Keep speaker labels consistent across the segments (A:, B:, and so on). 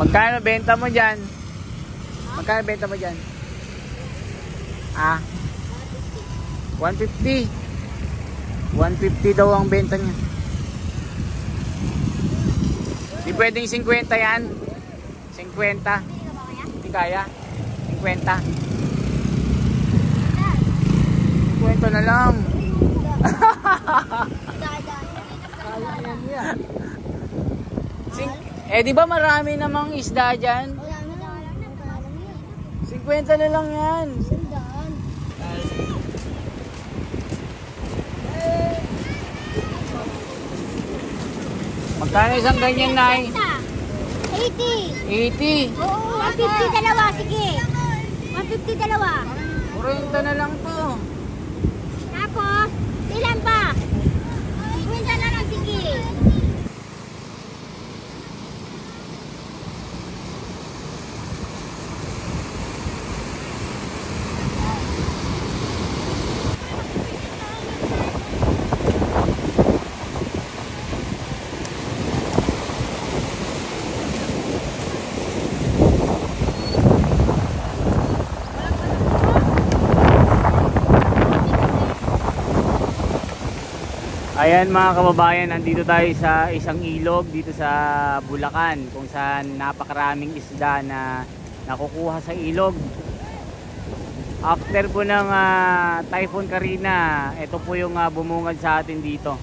A: Magkano benta mo dyan? Magkano benta mo dyan? Ah? 150. 150 daw ang benta niya. Di pwedeng 50 yan. 50. Hindi kaya. 50. 50 na lang. Eh di ba marami namang isda dyan? 50 na lang yan. Magkano isang ganyan, Nay?
B: 80.
A: 80.
B: Oo, 150 dalawa, sige. 150 dalawa.
A: 40 na lang to.
B: Tapos, ilan pa? 50 na lang, sige.
A: Ayan mga kababayan, nandito tayo sa isang ilog dito sa Bulacan kung saan napakaraming isda na nakukuha sa ilog. After po ng Typhoon Karina, ito po yung bumungad sa atin dito.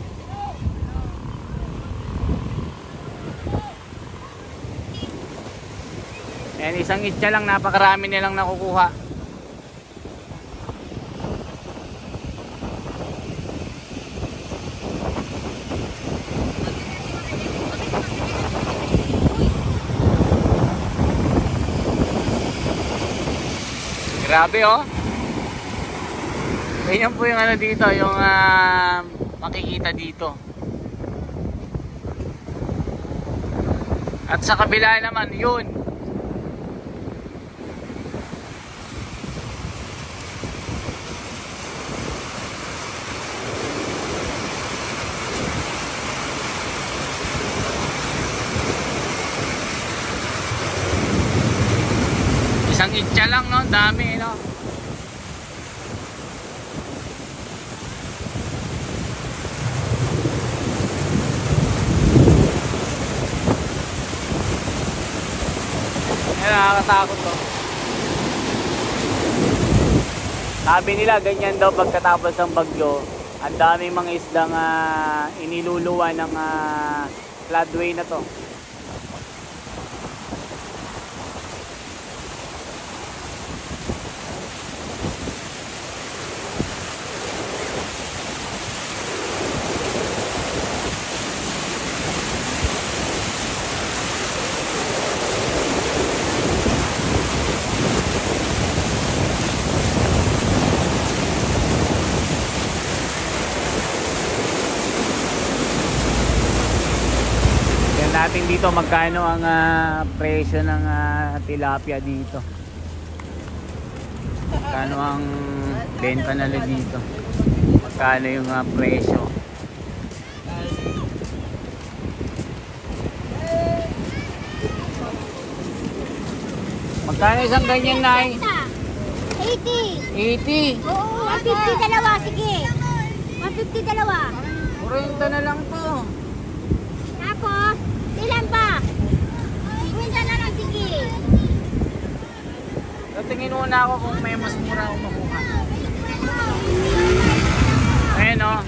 A: Ayan, isang isda lang, napakarami nilang nakukuha. Grabe oh. Ganyan po yung ano dito, yung makikita dito. At sa kabila naman, yun. Isang itcha lang, no? Dami, no? Ayan, nakakatakot to. Sabi nila, ganyan daw pagkatapos ng bagyo. Ang daming mga isdang iniluluwa ng floodway na to. Natin dito magkano ang presyo ng tilapia dito, magkano ang benta nila dito, magkano yung presyo. Magkano isang ganyan, Nay?
B: 80.
A: 80.
B: Oo, 150 dalawa, sige. 150 dalawa.
A: 40 na lang to.
B: Tapos, ilan pa? 50 na lang, sige.
A: Tatingin muna ako kung may mas mura akong makuha. Ayan o.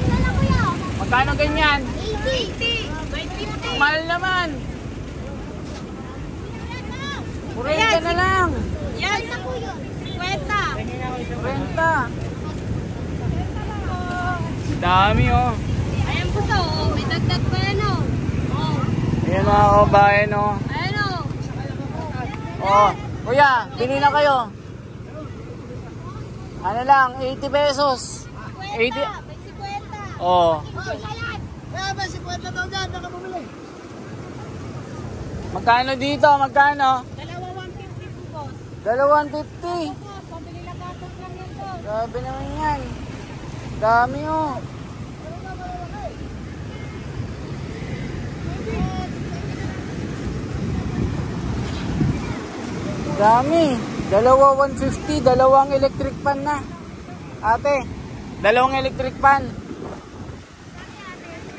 A: Magkano ganyan?
B: 80.
A: Mahal naman. 40 na lang.
B: Yan, 50.
A: 40. Dami oh.
B: Ayan po to, may dagdag pa yan o.
A: Ayan mga kabayan oh.
B: Ayan o.
A: Oh, kuya, bili na kayo. Ano lang, 80 pesos. 80.
B: May 50.
A: Oh.
B: Kaya ba 50 daw dyan, nakabumili.
A: Magkano dito? Magkano?
B: Dalawa 150 po, boss.
A: Dalawa 150.
B: Pabili lang gatos lang yan to.
A: Grabe naman yan. Dami oh. Dami. Dalawa 150, dalawang electric fan na. Ate, dalawang electric fan.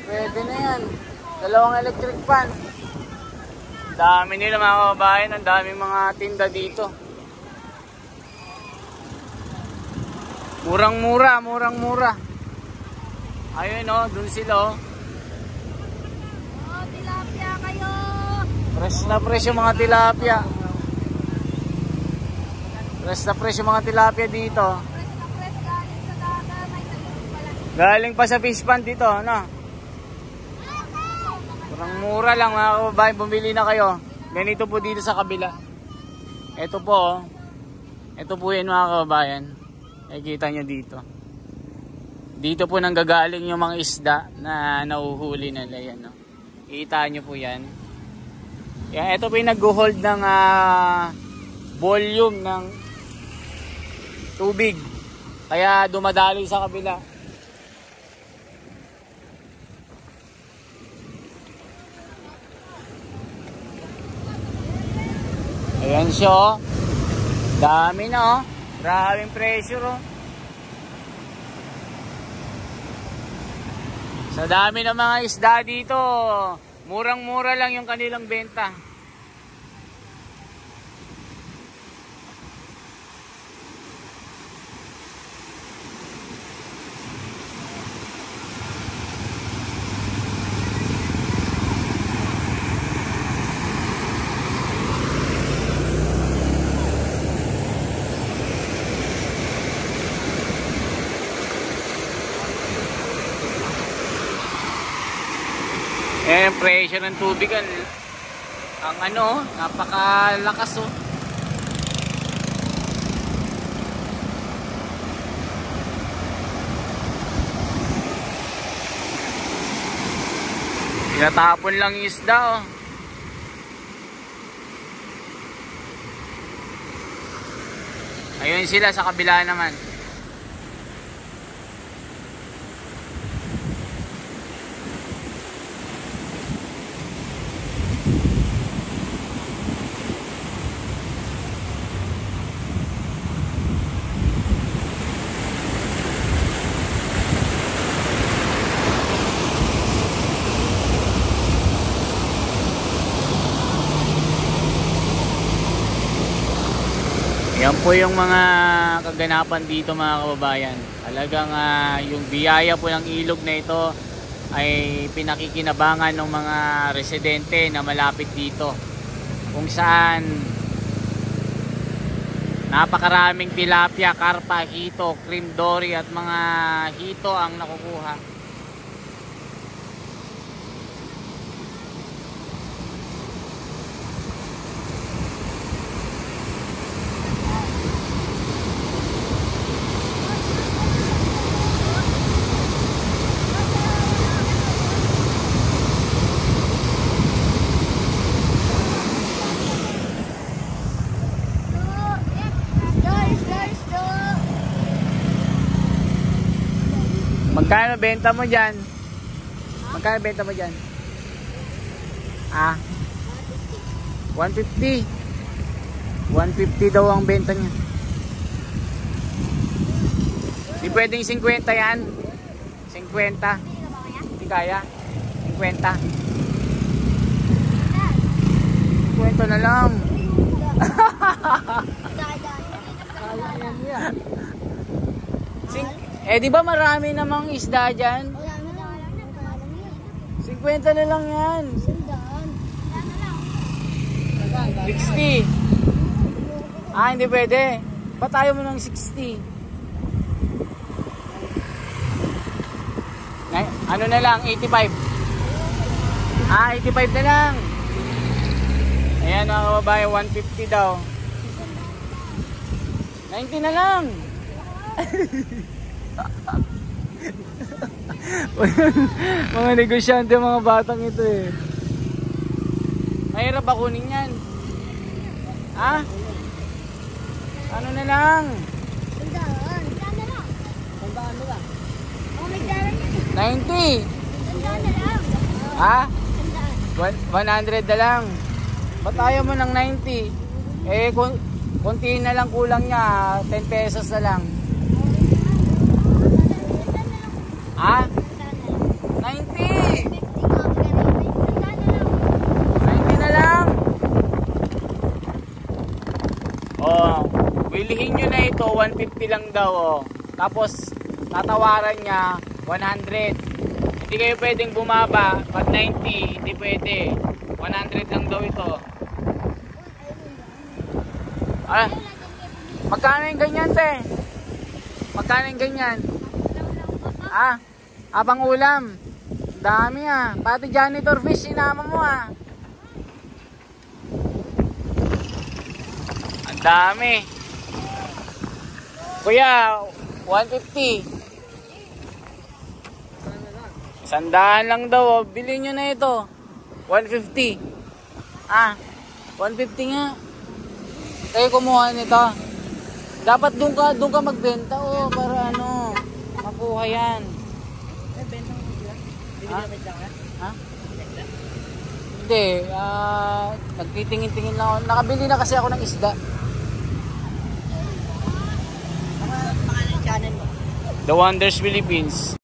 A: Pwede na yan. Dalawang electric fan. Dami nila mga kababayan. Ang daming mga tinda dito. Murang-mura, murang-mura. Ayun o, dun sila o.
B: Tilapia kayo.
A: Fresh na fresh yung mga tilapia. Fresh na fresh yung mga tilapia dito.
B: Fresh na fresh galing sa dagat. Ay, sa ilog pala.
A: Galing pa sa fish pond dito, ano? Murang-mura lang mga kababayan, bumili na kayo. Ganito po dito sa kabila. Ito po, oh. Ito po yan mga kababayan. Nakikita nyo dito. Dito po nanggagaling yung mga isda na nauhuli nila yan. No? Kita nyo po yan. Yan, ito po yung nag-hold ng volume ng tubig. Kaya dumadaloy sa kabila. Ayan siya oh. Dami na oh. Maraming pressure oh. Sa dami ng mga isda dito, murang-mura lang yung kanilang benta. Eh, pressure ng tubig ang ano, napakalakas oh. Tinatapon lang yung isda oh. Ayun sila sa kabila naman. Yan po yung mga kaganapan dito mga kababayan. Talagang yung biyaya po ng ilog na ito ay pinakikinabangan ng mga residente na malapit dito. Kung saan napakaraming tilapia, karpa, hito, cream dory at mga hito ang nakukuha. Magkano benta mo dyan? Magkano benta mo dyan? 150. 150 daw ang benta niya. Di pwedeng 50 yan. 50. Di kaya? 50. 50 na lang. Eh di ba marami namang isda dyan? 50 na lang yan. 60. Hindi pwede. Patayo mo ng 60. Ano na lang, 85. 85 na lang. Ayan mga kababayan, 150 daw. 90 na lang. Mga negosyante, mga batang ito eh. Mahirap ba kunin yan? Ano na lang? 90. 100 na lang. Ba't ayaw mo ng 90? Eh, Kunti na lang kulang niya, 10 pesos na lang. Ha? 90! 90 na lang. Oh, bilihin nyo na ito, 150 lang daw. Oh. Tapos, tatawaran niya 100. Hindi kayo pwedeng bumaba. Pag 90, hindi pwede. 100 lang daw ito. Ah, magkano yung ganyan, te? Magkano yung ganyan? Ah, abang ulam. Dami ah. Pati janitor fish, sinama mo ah. Ang dami. Kuya, 150. 100 lang daw. Bilhin nyo na ito. 150. Ah, 150 nga. Kayo kumuha nito. Dapat doon ka magbenta oh, para ano, makuha yan. Ha? Hindi, nagtitingin-tingin lang ako. Nakabili na kasi ako ng isda.
B: Pangalan channel mo?
A: The Wonders Philippines.